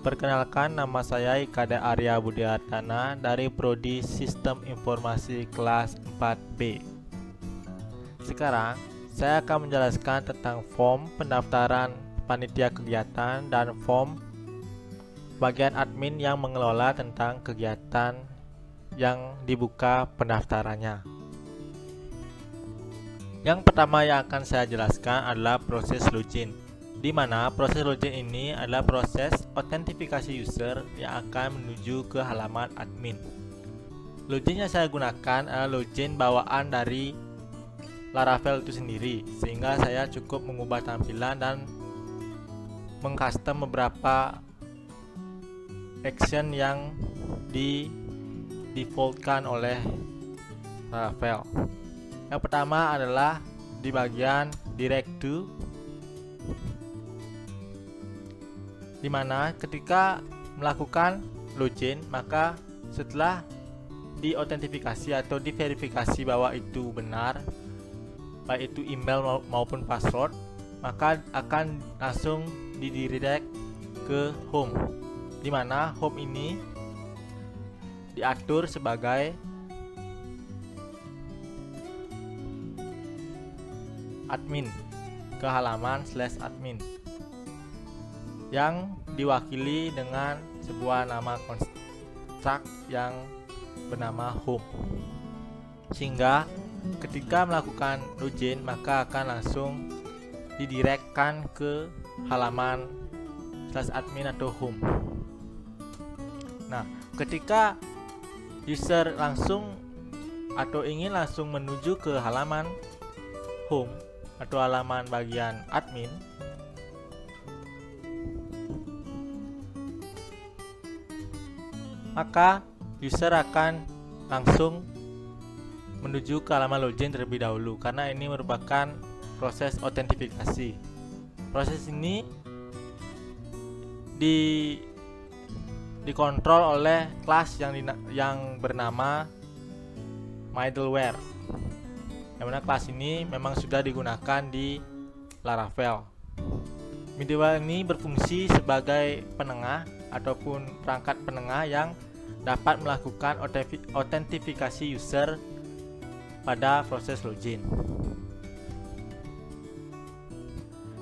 Perkenalkan, nama saya Ikade Arya Budiardana dari Prodi Sistem Informasi kelas 4B. Sekarang, saya akan menjelaskan tentang form pendaftaran panitia kegiatan dan form bagian admin yang mengelola tentang kegiatan yang dibuka pendaftarannya. Yang pertama yang akan saya jelaskan adalah proses login, di mana proses login ini adalah proses autentifikasi user yang akan menuju ke halaman admin. Login yang saya gunakan adalah login bawaan dari Laravel itu sendiri, sehingga saya cukup mengubah tampilan dan mengcustom beberapa action yang di defaultkan oleh Laravel. Yang pertama adalah di bagian direct to, di mana ketika melakukan login, maka setelah diautentifikasi atau diverifikasi bahwa itu benar, baik itu email maupun password, maka akan langsung didirect ke home, di mana home ini diatur sebagai admin, ke halaman /admin yang diwakili dengan sebuah nama construct yang bernama home, sehingga ketika melakukan login maka akan langsung didirectkan ke halaman /admin atau home. Nah, ketika user langsung atau ingin langsung menuju ke halaman home atau halaman bagian admin, maka user akan langsung menuju ke halaman login terlebih dahulu, karena ini merupakan proses autentifikasi. Proses ini dikontrol oleh kelas yang bernama middleware, yang mana kelas ini memang sudah digunakan di Laravel. Middleware ini berfungsi sebagai penengah ataupun perangkat penengah yang dapat melakukan autentifikasi user pada proses login.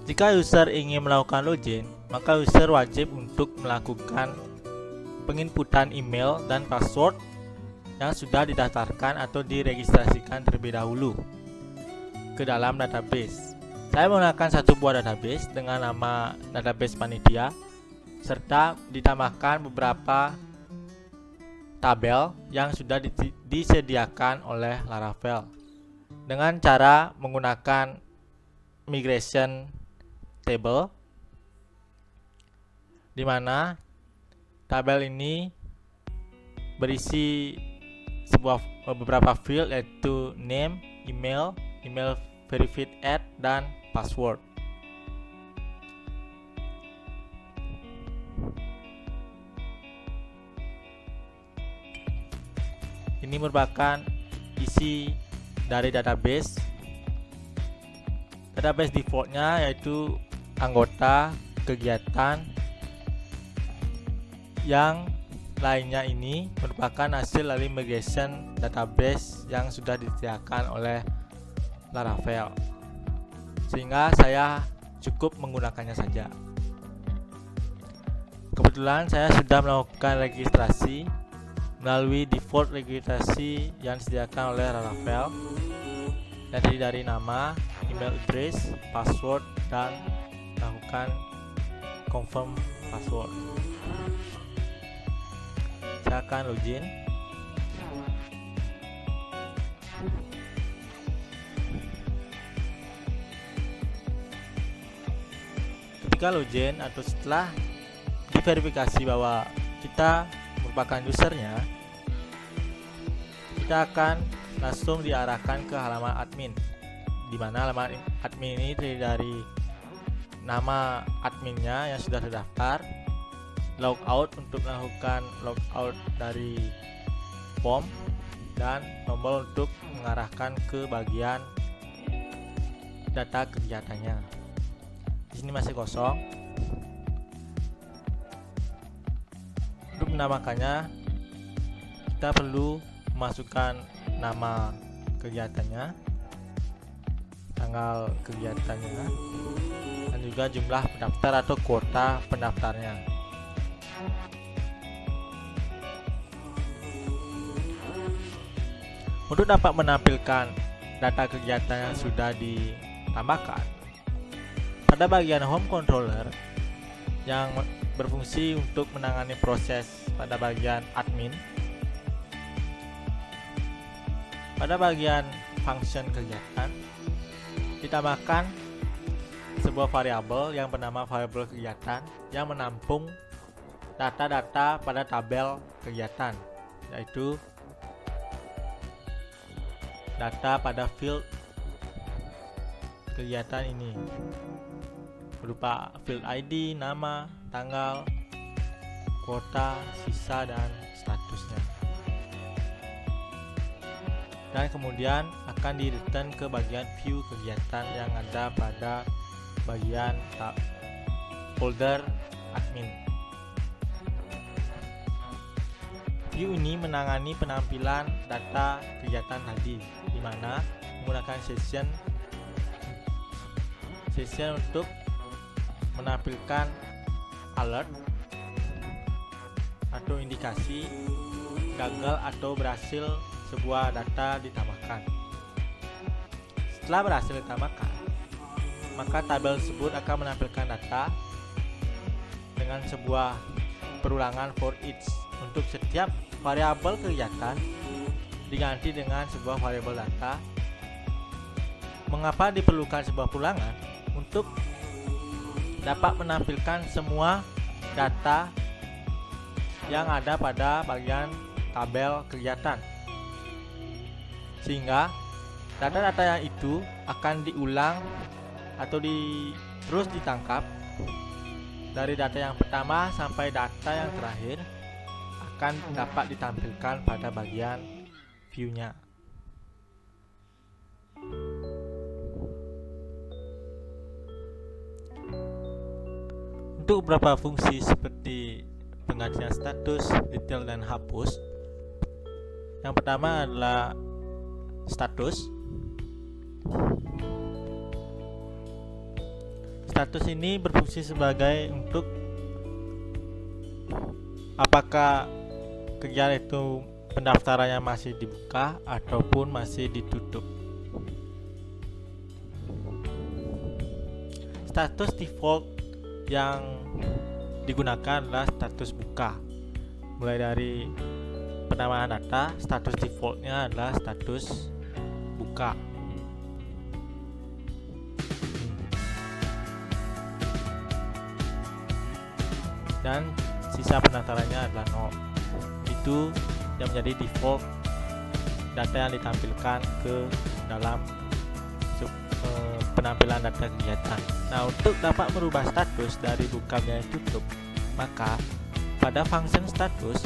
Jika user ingin melakukan login, maka user wajib untuk melakukan penginputan email dan password yang sudah didaftarkan atau diregistrasikan terlebih dahulu ke dalam database. Saya menggunakan satu buah database dengan nama database panitia, serta ditambahkan beberapa tabel yang sudah disediakan oleh Laravel dengan cara menggunakan migration table, di mana tabel ini berisi beberapa field, yaitu name, email verified add, dan password. Ini merupakan isi dari database. Database defaultnya yaitu anggota, kegiatan, yang lainnya ini merupakan hasil dari migration database yang sudah disediakan oleh Laravel, sehingga saya cukup menggunakannya saja. Kebetulan saya sudah melakukan registrasi melalui default registrasi yang disediakan oleh Laravel, yang terdiri dari nama, email address, password, dan melakukan confirm password. Saya akan login. Ketika login atau setelah diverifikasi bahwa kita merupakan usernya, kita akan langsung diarahkan ke halaman admin, di mana halaman admin ini terdiri dari nama adminnya yang sudah terdaftar, logout untuk melakukan logout dari form, dan tombol untuk mengarahkan ke bagian data kegiatannya. Di sini masih kosong. menamakannya, kita perlu memasukkan nama kegiatannya, tanggal kegiatannya, dan juga jumlah pendaftar atau kuota pendaftarnya. Untuk dapat menampilkan data kegiatan yang sudah ditambahkan, pada bagian home controller yang berfungsi untuk menangani proses pada bagian admin, pada bagian function kegiatan ditambahkan sebuah variabel yang bernama variabel kegiatan yang menampung data-data pada tabel kegiatan, yaitu data pada field kegiatan ini berupa field ID, nama, tanggal, kuota, sisa, dan statusnya. Dan kemudian akan di-return ke bagian view kegiatan yang ada pada bagian folder admin. View ini menangani penampilan data kegiatan tadi, di mana menggunakan session untuk menampilkan alert atau indikasi gagal atau berhasil sebuah data ditambahkan. Setelah berhasil ditambahkan, maka tabel tersebut akan menampilkan data dengan sebuah perulangan for each. Untuk setiap variabel kegiatan diganti dengan sebuah variabel data. Mengapa diperlukan sebuah perulangan? Untuk dapat menampilkan semua data yang ada pada bagian tabel kegiatan, sehingga data-data yang itu akan diulang atau terus ditangkap dari data yang pertama sampai data yang terakhir akan dapat ditampilkan pada bagian view-nya. Untuk beberapa fungsi seperti penggantian status, detail, dan hapus, yang pertama adalah status. Status ini berfungsi sebagai untuk apakah kegiatan itu pendaftarannya masih dibuka ataupun masih ditutup. Status default yang digunakan adalah status buka. Mulai dari penamaan data, status defaultnya adalah status buka. Dan sisa pendaftarannya adalah 0. Itu yang menjadi default data yang ditampilkan ke dalam penampilan data kegiatan. Nah, untuk dapat merubah status dari buka menjadi tutup, maka pada function status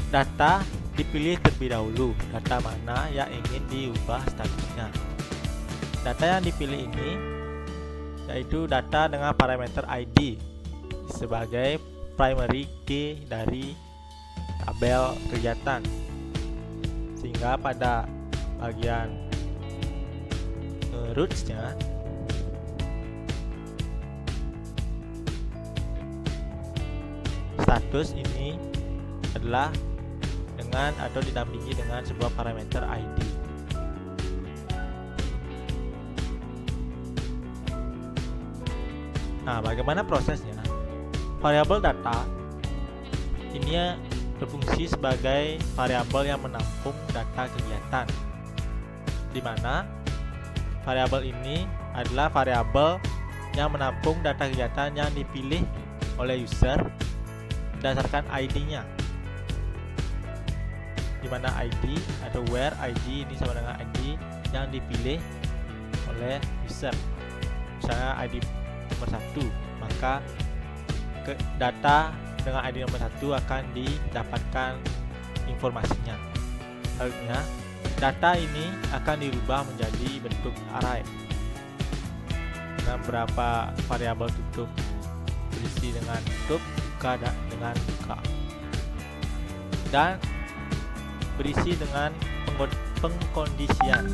data dipilih terlebih dahulu, data mana yang ingin diubah statusnya. Data yang dipilih ini yaitu data dengan parameter ID sebagai primary key dari tabel kegiatan, sehingga pada bagian roots-nya status ini adalah dengan atau didampingi dengan sebuah parameter ID. Nah, bagaimana prosesnya? Variabel data ini berfungsi sebagai variabel yang menampung data kegiatan, di mana variabel ini adalah variabel yang menampung data kegiatan yang dipilih oleh user berdasarkan ID-nya, di mana ID atau where ID ini sama dengan ID yang dipilih oleh user. Misalnya ID nomor 1, maka data dengan ID nomor 1 akan didapatkan informasinya. Selanjutnya, data ini akan dirubah menjadi bentuk array dengan beberapa variabel tutup berisi berisi dengan tutup, buka dengan buka, dan berisi dengan pengkondisian.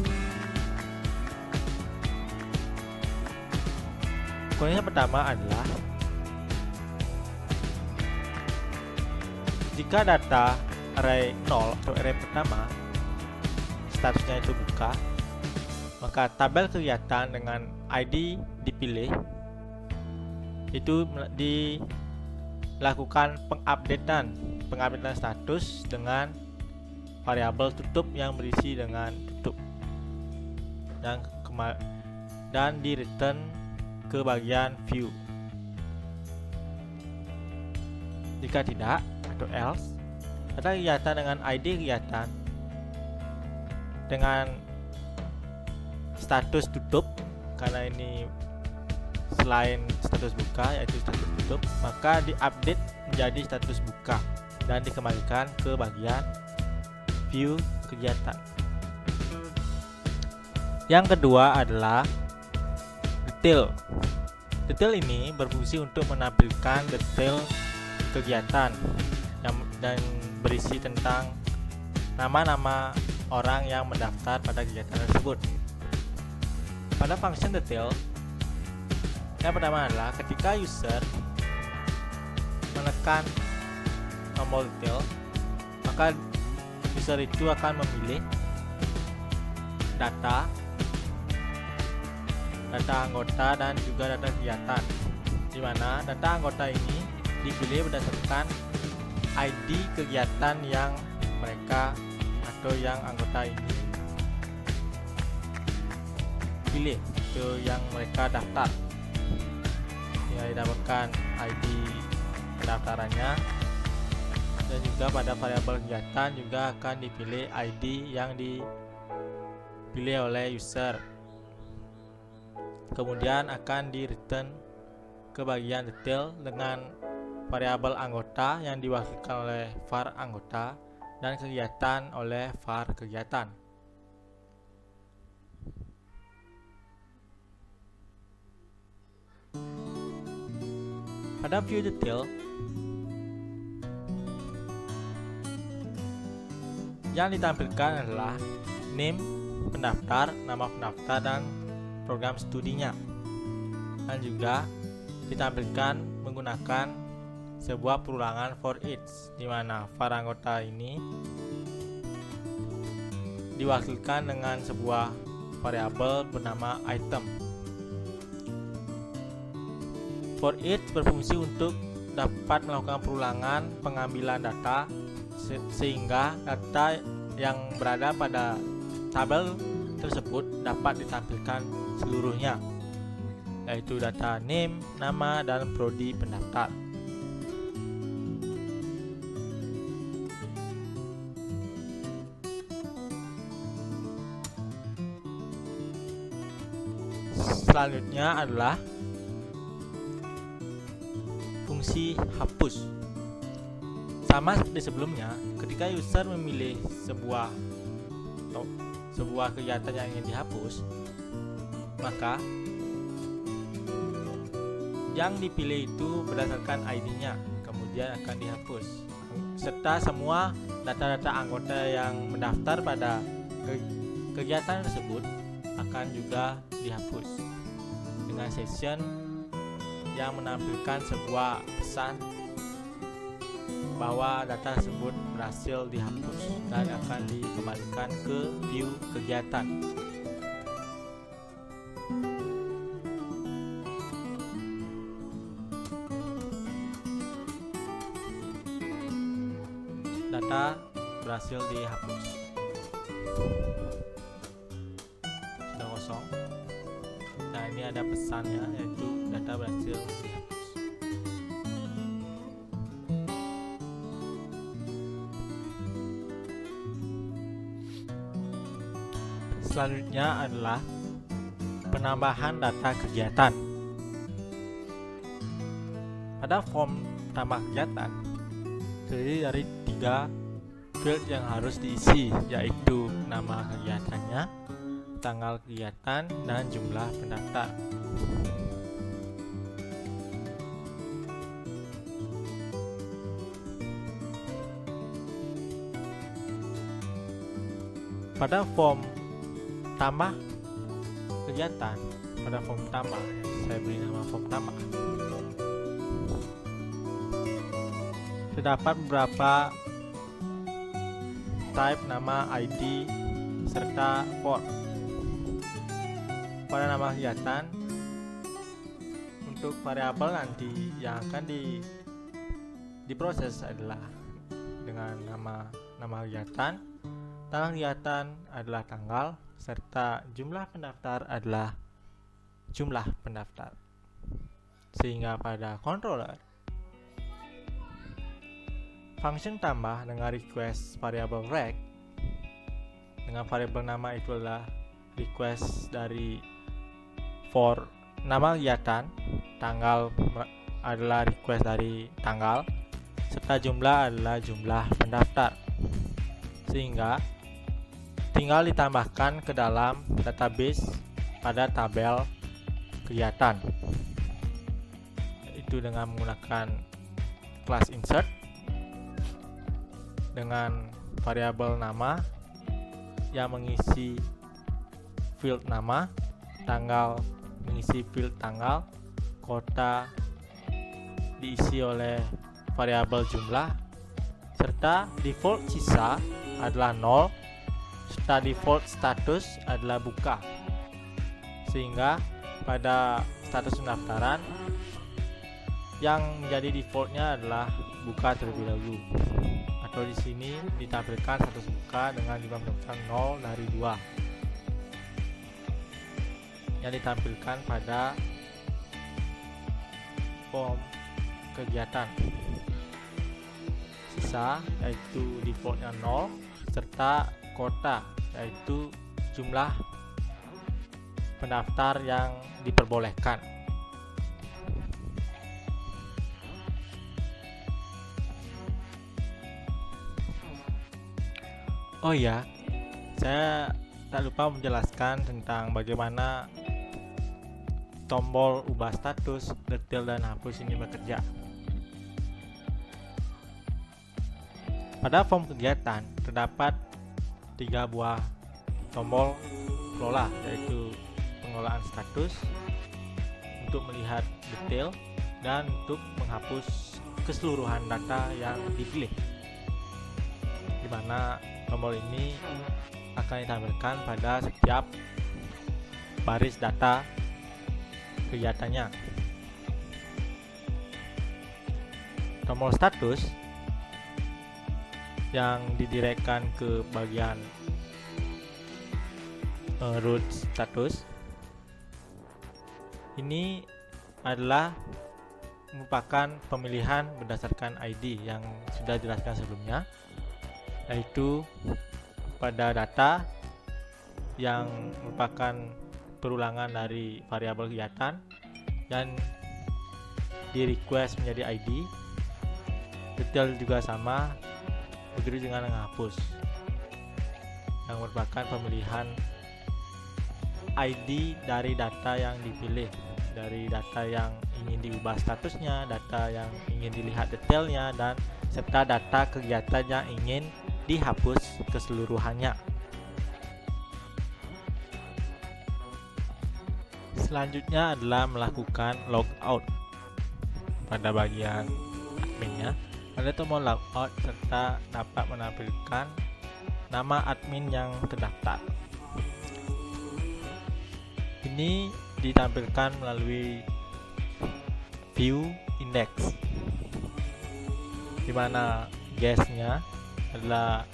Kondisi pertama adalah jika data array 0 atau array pertama statusnya itu buka, maka tabel kegiatan dengan ID dipilih, itu dilakukan pengupdatean status dengan variabel tutup yang berisi dengan tutup, dan di return ke bagian view. Jika tidak atau else, data kegiatan dengan ID kegiatan dengan status tutup, karena ini selain status buka yaitu status tutup, maka diupdate menjadi status buka dan dikembalikan ke bagian view kegiatan. Yang kedua adalah detail. Detail ini berfungsi untuk menampilkan detail kegiatan dan berisi tentang nama-nama orang yang mendaftar pada kegiatan tersebut. Pada function detail, yang pertama adalah ketika user menekan tombol detail, maka user itu akan memilih data anggota dan juga data kegiatan, di mana data anggota ini dipilih berdasarkan ID kegiatan yang mereka atau yang anggota ini pilih, itu yang mereka daftar, ya, didapatkan ID pendaftarannya, dan juga pada variabel kegiatan juga akan dipilih ID yang dipilih oleh user. Kemudian akan di return ke bagian detail dengan variabel anggota yang diwakilkan oleh var anggota dan kegiatan oleh var kegiatan. Pada view detail, yang ditampilkan adalah name pendaftar, nama pendaftar, dan program studinya, dan juga ditampilkan menggunakan sebuah perulangan for each, di mana var anggota ini diwakilkan dengan sebuah variabel bernama item. For each berfungsi untuk dapat melakukan perulangan pengambilan data sehingga data yang berada pada tabel tersebut dapat ditampilkan seluruhnya, yaitu data name, nama, dan prodi pendaftar. Selanjutnya adalah fungsi hapus. Sama seperti sebelumnya, ketika user memilih sebuah kegiatan yang ingin dihapus, maka yang dipilih itu berdasarkan ID-nya, kemudian akan dihapus, serta semua data-data anggota yang mendaftar pada kegiatan tersebut akan juga dihapus dengan session yang menampilkan sebuah pesan bahwa data tersebut berhasil dihapus dan akan dikembalikan ke view kegiatan. Data berhasil dihapus. Sudah kosong. Nah, ini ada pesannya, yaitu data berhasil dihapus. Selanjutnya adalah penambahan data kegiatan. Pada form tambah kegiatan terdiri dari 3 field yang harus diisi, yaitu nama kegiatannya, tanggal kegiatan, dan jumlah pendaftar. Pada form tambah kegiatan, pada form tambah saya beri nama form tambah, terdapat beberapa type nama ID serta for. Pada nama kegiatan, untuk variabel nanti yang akan diproses adalah dengan nama kegiatan. Tanggal kegiatan adalah tanggal, serta jumlah pendaftar adalah jumlah pendaftar. Sehingga pada controller, function tambah dengan request variabel rect dengan variabel nama itu adalah request dari for nama kegiatan, tanggal adalah request dari tanggal, serta jumlah adalah jumlah pendaftar. Sehingga tinggal ditambahkan ke dalam database pada tabel kegiatan, yaitu dengan menggunakan class insert dengan variabel nama yang mengisi field nama, tanggal mengisi field tanggal, kota diisi oleh variabel jumlah, serta default sisa adalah 0, serta default status adalah buka. Sehingga pada status pendaftaran yang menjadi defaultnya adalah buka terlebih dahulu, atau di sini ditampilkan status buka dengan jumlah pendaftar 0 dari 2 yang ditampilkan pada form kegiatan. Sisa yaitu defaultnya 0, serta kota yaitu jumlah pendaftar yang diperbolehkan. Oh ya, saya tak lupa menjelaskan tentang bagaimana tombol ubah status, detail, dan hapus ini bekerja. Pada form kegiatan terdapat 3 buah tombol kelola, yaitu pengelolaan status, untuk melihat detail, dan untuk menghapus keseluruhan data yang dipilih, di mana tombol ini akan ditampilkan pada setiap baris data kegiatannya. Tombol status yang didirekkan ke bagian root status ini adalah merupakan pemilihan berdasarkan ID yang sudah dijelaskan sebelumnya, yaitu pada data yang merupakan perulangan dari variabel kegiatan yang di request menjadi ID. Detail juga sama, begitu dengan menghapus, yang merupakan pemilihan ID dari data yang dipilih, dari data yang ingin diubah statusnya, data yang ingin dilihat detailnya, dan serta data kegiatan yang ingin dihapus keseluruhannya. Selanjutnya adalah melakukan logout. Pada bagian adminnya ada tombol logout serta dapat menampilkan nama admin yang terdaftar. Ini ditampilkan melalui view index, di mana guestnya adalah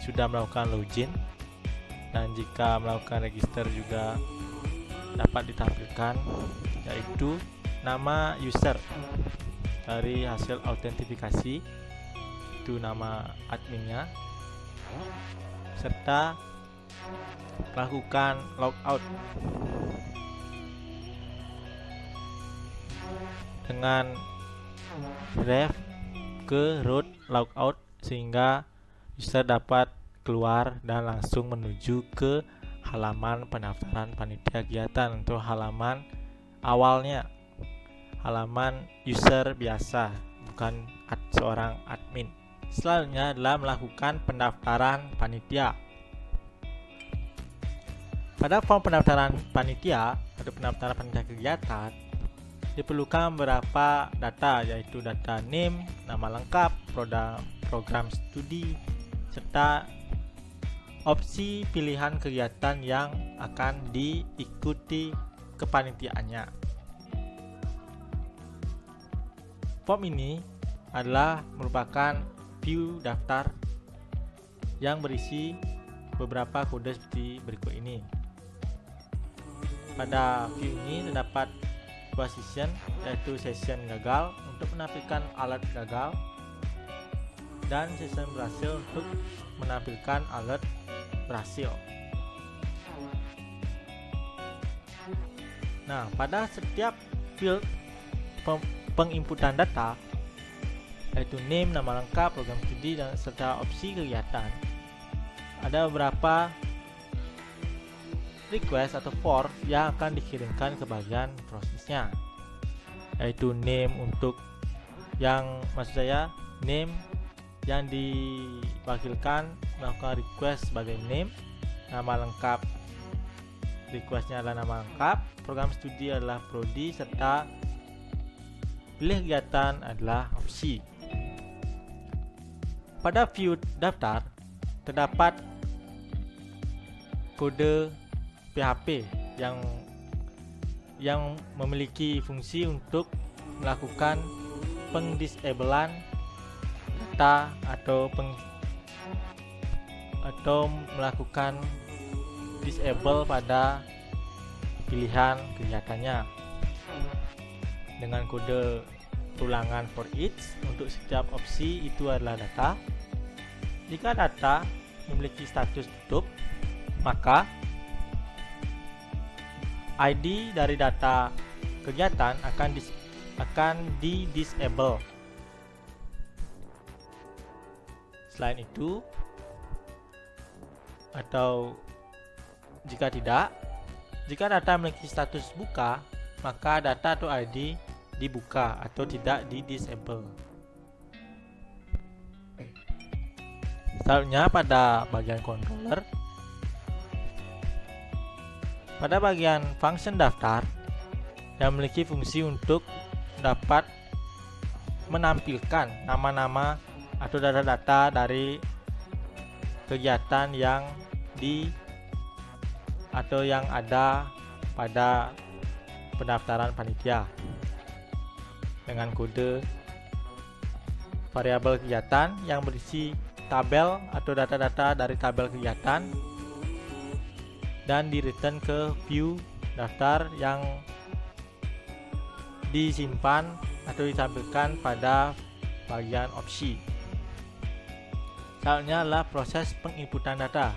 sudah melakukan login, dan jika melakukan register juga dapat ditampilkan, yaitu nama user dari hasil autentifikasi, itu nama adminnya, serta melakukan logout dengan ref ke root logout, sehingga user dapat keluar dan langsung menuju ke halaman pendaftaran panitia kegiatan, untuk halaman awalnya, halaman user biasa, bukan seorang admin. Selanjutnya adalah melakukan pendaftaran panitia. Pada form pendaftaran panitia atau pendaftaran panitia kegiatan diperlukan beberapa data, yaitu data name, nama lengkap, program studi, serta opsi pilihan kegiatan yang akan diikuti kepanitiaannya. Form ini adalah merupakan view daftar yang berisi beberapa kode seperti berikut ini. Pada view ini terdapat dua session, yaitu session gagal untuk menampilkan alat gagal dan session berhasil untuk menampilkan alat berhasil. Nah, pada setiap field penginputan data, yaitu name, nama lengkap, program studi, dan serta opsi kegiatan, ada beberapa request atau form yang akan dikirimkan ke bagian prosesnya, yaitu name untuk name yang diwakilkan melakukan request sebagai name, nama lengkap requestnya adalah nama lengkap, program studi adalah prodi, serta pilih kegiatan adalah opsi. Pada view daftar terdapat kode PHP yang memiliki fungsi untuk melakukan pengdisablean data atau melakukan disable pada pilihan kegiatannya dengan kode ulangan for each. Untuk setiap opsi itu adalah data. Jika data memiliki status tutup, maka ID dari data kegiatan akan di-disable. Selain itu, atau jika data memiliki status buka, maka data atau ID dibuka atau tidak di-disable. Selanjutnya pada bagian controller, pada bagian function daftar yang memiliki fungsi untuk dapat menampilkan nama-nama atau data-data dari kegiatan yang ada pada pendaftaran panitia dengan kode variabel kegiatan yang berisi tabel atau data-data dari tabel kegiatan dan di return ke view daftar yang disimpan atau ditampilkan pada bagian opsi. Selanjutnya adalah proses penginputan data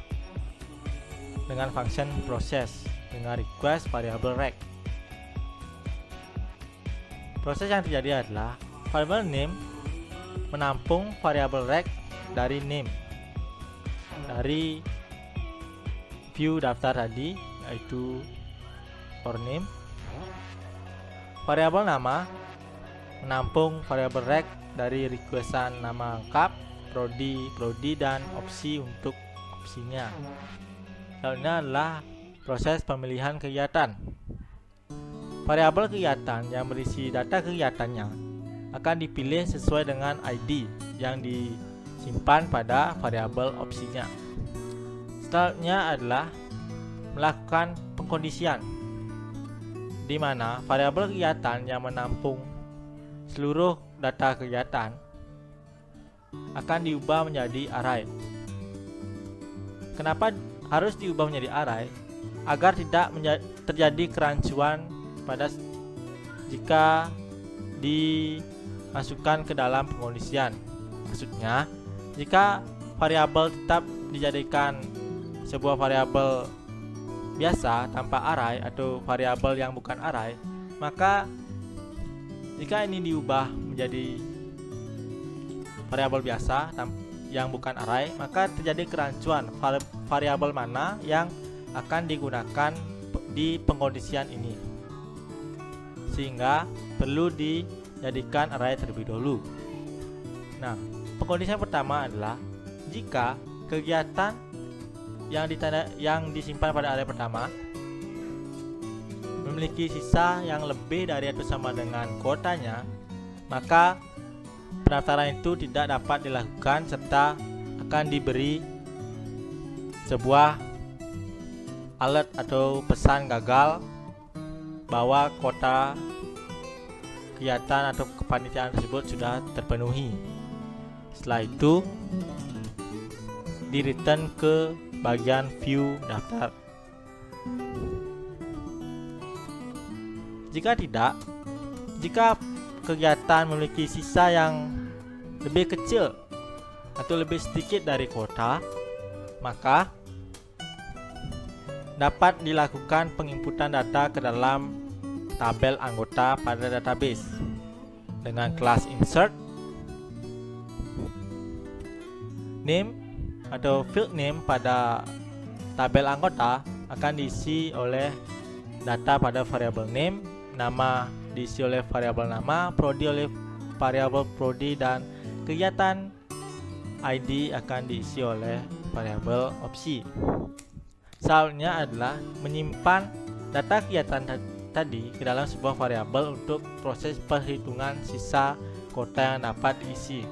dengan function proses dengan request variabel rect. Proses yang terjadi adalah variabel name menampung variabel rect dari name dari view daftar tadi, yaitu for name. Variabel nama menampung variabel rect dari requestan nama lengkap, prodi dan opsi untuk opsinya. Selanjutnya adalah proses pemilihan kegiatan. Variabel kegiatan yang berisi data kegiatannya akan dipilih sesuai dengan ID yang disimpan pada variabel opsinya. Selanjutnya adalah melakukan pengkondisian, di mana variabel kegiatan yang menampung seluruh data kegiatan akan diubah menjadi array. Kenapa harus diubah menjadi array? Agar tidak terjadi kerancuan jika dimasukkan ke dalam pengkondisian. Maksudnya, jika variabel tetap dijadikan sebuah variabel biasa tanpa array atau variabel yang bukan array, maka jika ini diubah menjadi variabel biasa yang bukan array, maka terjadi kerancuan variabel mana yang akan digunakan di pengkondisian ini, sehingga perlu dijadikan array terlebih dahulu. Nah, pengkondisian pertama adalah jika kegiatan yang disimpan pada area pertama memiliki sisa yang lebih dari atau sama dengan kuotanya, maka pendaftaran itu tidak dapat dilakukan serta akan diberi sebuah alert atau pesan gagal bahwa kuota kegiatan atau kepanitiaan tersebut sudah terpenuhi. Setelah itu di return ke bagian view daftar. Jika kegiatan memiliki sisa yang lebih kecil atau lebih sedikit dari kuota, maka dapat dilakukan penginputan data ke dalam tabel anggota pada database dengan kelas insert. Name atau field name pada tabel anggota akan diisi oleh data pada variabel name, nama diisi oleh variabel nama, prodi oleh variabel prodi, dan kegiatan ID akan diisi oleh variabel opsi. Soalnya adalah menyimpan data kegiatan tadi ke dalam sebuah variabel untuk proses perhitungan sisa kuota yang dapat diisi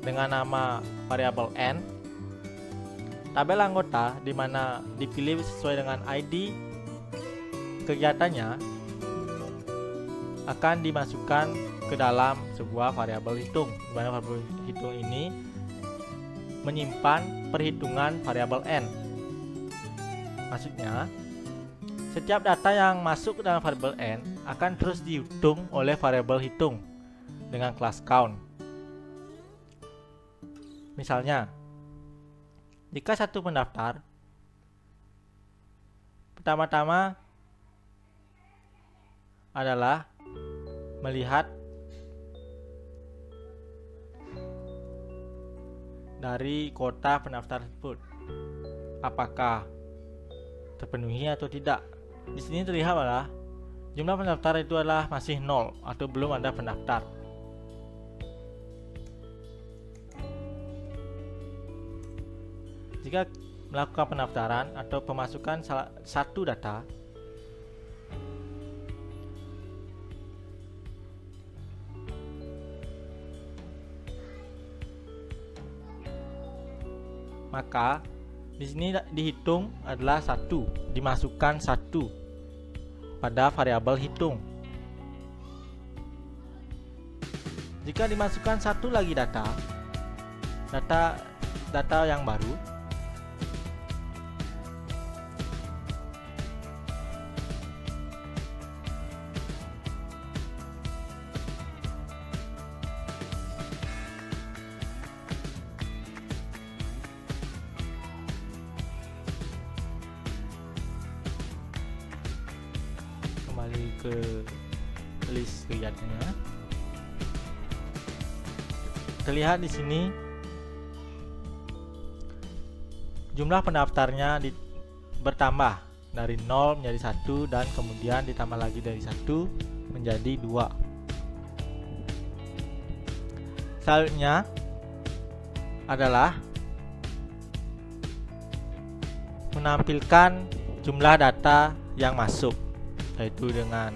dengan nama variabel n. Tabel anggota di mana dipilih sesuai dengan ID kegiatannya akan dimasukkan ke dalam sebuah variabel hitung, di mana variabel hitung ini menyimpan perhitungan variabel n. Maksudnya, setiap data yang masuk ke dalam variabel n akan terus dihitung oleh variabel hitung dengan kelas count. Misalnya, jika satu pendaftar pertama-tama adalah melihat dari kuota pendaftar tersebut apakah terpenuhi atau tidak. Di sini terlihat adalah jumlah pendaftar itu adalah masih 0 atau belum ada pendaftar. Jika melakukan pendaftaran atau pemasukan salah satu data, maka di sini dihitung adalah 1, dimasukkan 1 pada variabel hitung. Jika dimasukkan satu lagi data yang baru, kembali ke list kegiatannya. Terlihat di sini jumlah pendaftarnya bertambah dari 0 menjadi 1 dan kemudian ditambah lagi dari 1 menjadi 2. Selanjutnya adalah menampilkan jumlah data yang masuk, yaitu dengan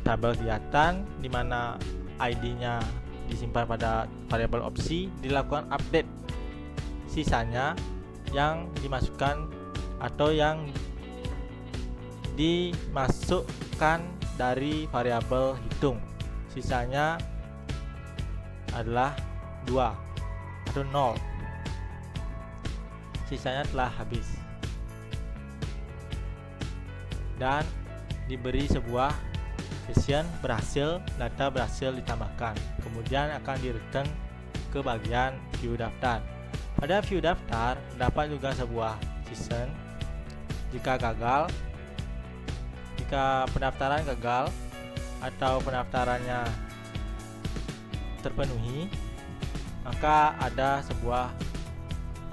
tabel kegiatan di mana ID-nya disimpan pada variabel opsi, dilakukan update sisanya yang dimasukkan atau yang dimasukkan dari variabel hitung. Sisanya adalah 2 atau 0. Sisanya telah habis. Dan diberi sebuah session berhasil, data berhasil ditambahkan. Kemudian akan di return ke bagian view daftar. Pada view daftar dapat juga sebuah session jika pendaftaran gagal atau pendaftarannya terpenuhi, maka ada sebuah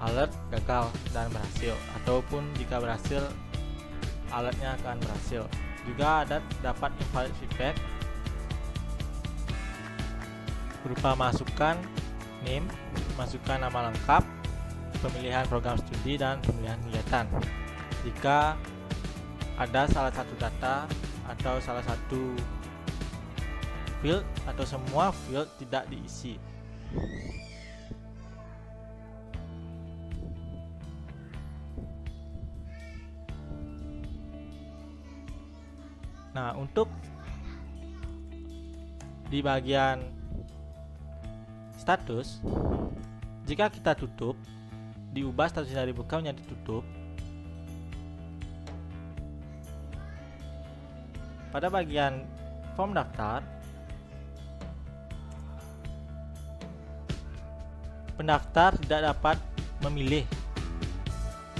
alert gagal dan berhasil, ataupun jika berhasil alertnya akan berhasil. Juga ada dapat invalid feedback berupa masukan name, masukan nama lengkap, pemilihan program studi dan pemilihan kegiatan. Jika ada salah satu data atau salah satu field atau semua field tidak diisi. Nah, untuk di bagian status, jika kita tutup, diubah statusnya dari buka menjadi tutup. Pada bagian form daftar, pendaftar tidak dapat memilih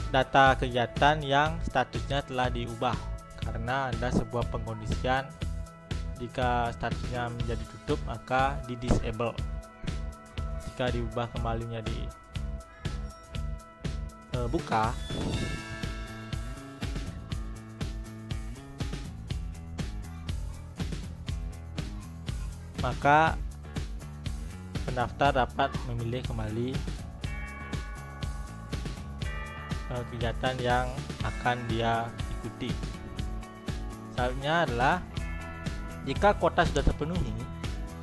data kegiatan yang statusnya telah diubah karena ada sebuah pengkondisian. Jika statusnya menjadi tutup maka di disable. Jika diubah kembali menjadi buka, maka pendaftar dapat memilih kembali kegiatan yang akan dia ikuti. Syaratnya adalah jika kuota sudah terpenuhi,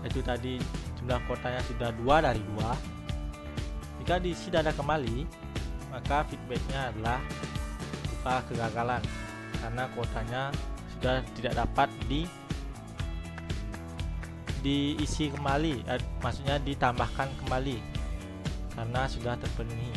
yaitu tadi jumlah kuotanya sudah 2 dari 2, jika diisi data kembali, maka feedbacknya adalah berupa kegagalan karena kuotanya sudah tidak dapat diisi kembali, maksudnya ditambahkan kembali karena sudah terpenuhi.